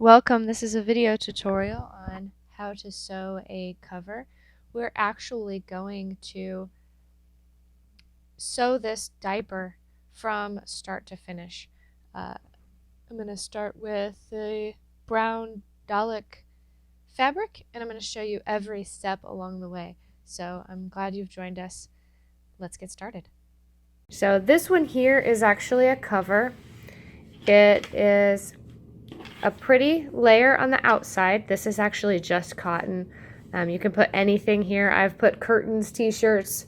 Welcome, this is a video tutorial on how to sew a cover. We're actually going to sew this diaper from start to finish. I'm going to start with the brown Dalek fabric and I'm going to show you every step along the way. So I'm glad you've joined us. Let's get started. So this one here is actually a cover. It is a pretty layer on the outside. This is actually just cotton. You can put anything here. I've put curtains, t-shirts,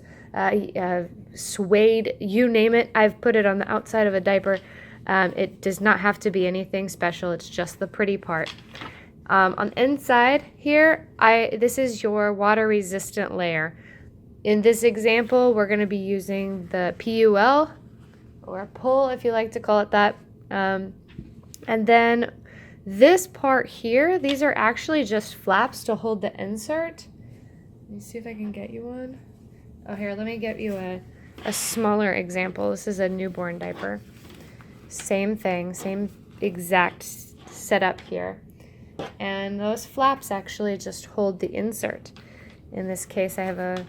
suede, you name it. I've put it on the outside of a diaper. It does not have to be anything special. It's just the pretty part. On the inside here, this is your water resistant layer. In this example, we're going to be using the PUL or pull, if you like to call it that. And then this part here, these are actually just flaps to hold the insert. Let me see if I can get you one. Oh, here, let me get you a smaller example. This is a newborn diaper. Same thing, same exact setup here. And those flaps actually just hold the insert. In this case, I have a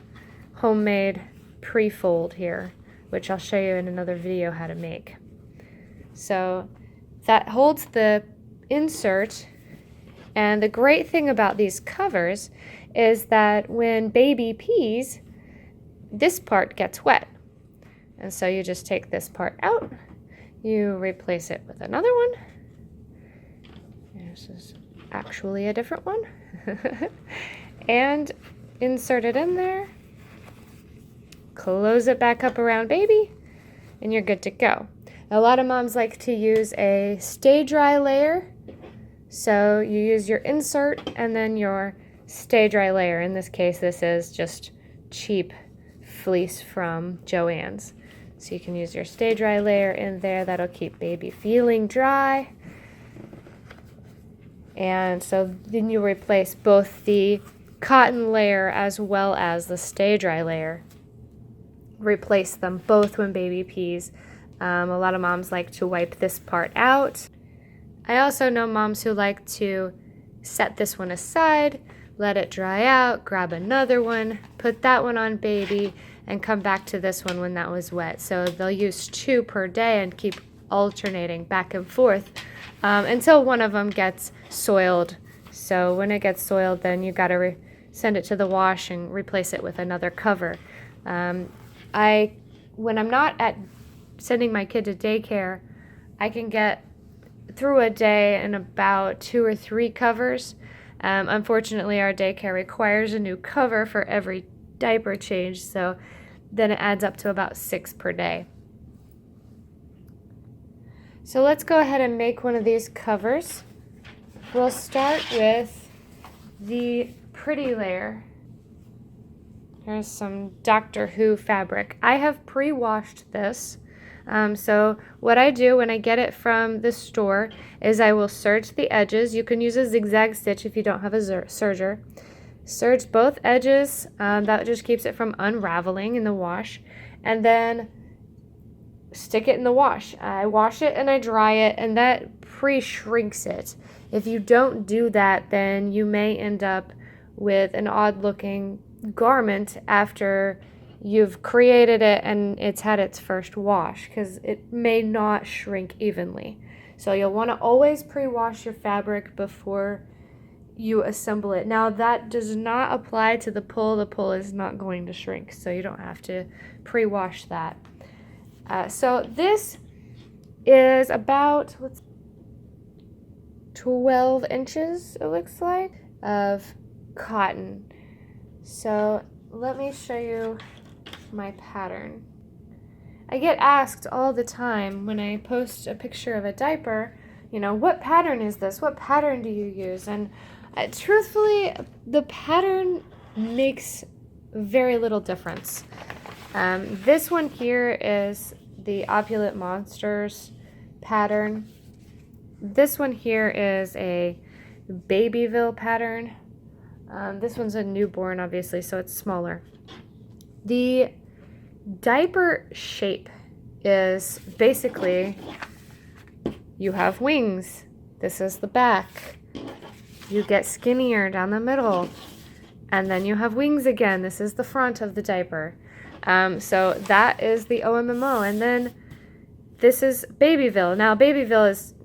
homemade pre-fold here, which I'll show you in another video how to make. So that holds the insert, and the great thing about these covers is that when baby pees, this part gets wet, and so you just take this part out, you replace it with another one. This is actually a different one. And insert it in there, close it back up around baby, and you're good to go. A lot of moms like to use a stay dry layer. So you use your insert and then your stay dry layer. In this case, this is just cheap fleece from Joann's. So you can use your stay dry layer in there. That'll keep baby feeling dry. And so then you replace both the cotton layer as well as the stay dry layer. Replace them both when baby pees. A lot of moms like to wipe this part out. I also know moms who like to set this one aside, let it dry out, grab another one, put that one on baby, and come back to this one when that was wet. So they'll use 2 per day and keep alternating back and forth until one of them gets soiled. So when it gets soiled, then you gotta send it to the wash and replace it with another cover. When I'm not at sending my kid to daycare, I can get through a day in about 2 or 3 covers. Unfortunately, our daycare requires a new cover for every diaper change, so then it adds up to about 6 per day. So let's go ahead and make one of these covers. We'll start with the pretty layer. Here's some Doctor Who fabric. I have pre-washed this. So what I do when I get it from the store is I will serge the edges. You can use a zigzag stitch if you don't have a serger. Serge both edges. That just keeps it from unraveling in the wash. And then stick it in the wash. I wash it and I dry it, and that pre-shrinks it. If you don't do that, then you may end up with an odd-looking garment after you've created it and it's had its first wash, because it may not shrink evenly. So you'll want to always pre-wash your fabric before you assemble it. Now that does not apply to the pull. The pull is not going to shrink, so you don't have to pre-wash that. So this is about 12 inches, it looks like, of cotton. So let me show you my pattern. I get asked all the time when I post a picture of a diaper, what pattern is this? What pattern do you use? And truthfully, the pattern makes very little difference. This one here is the Opulent Monsters pattern. This one here is a Babyville pattern. This one's a newborn, obviously, so it's smaller. The diaper shape is basically, you have wings. This is the back. You get skinnier down the middle. And then you have wings again. This is the front of the diaper. So that is the OMMO. And then this is Babyville. Now Babyville is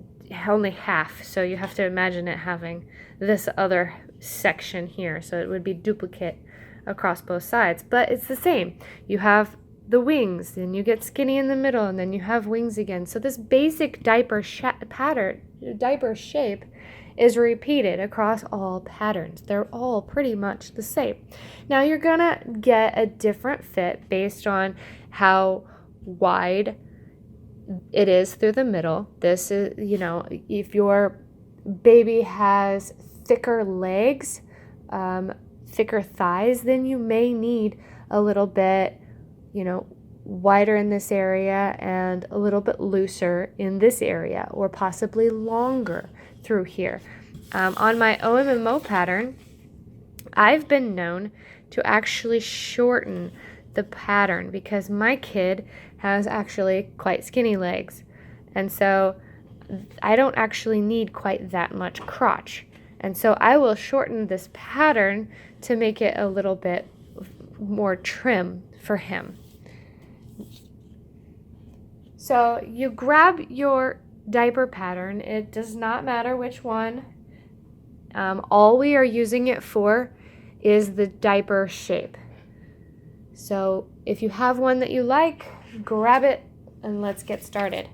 only half, so you have to imagine it having this other section here. So it would be duplicate across both sides. But it's the same. You have the wings, and you get skinny in the middle, and then you have wings again. So this basic diaper pattern, diaper shape, is repeated across all patterns. They're all pretty much the same. Now you're gonna get a different fit based on how wide it is through the middle. This is, if your baby has thicker legs, thicker thighs, then you may need a little bit, wider in this area and a little bit looser in this area, or possibly longer through here. On my OMMO pattern, I've been known to actually shorten the pattern because my kid has actually quite skinny legs. And so I don't actually need quite that much crotch. And so I will shorten this pattern to make it a little bit more trim for him. So you grab your diaper pattern. It does not matter which one. All we are using it for is the diaper shape. So if you have one that you like, grab it and let's get started.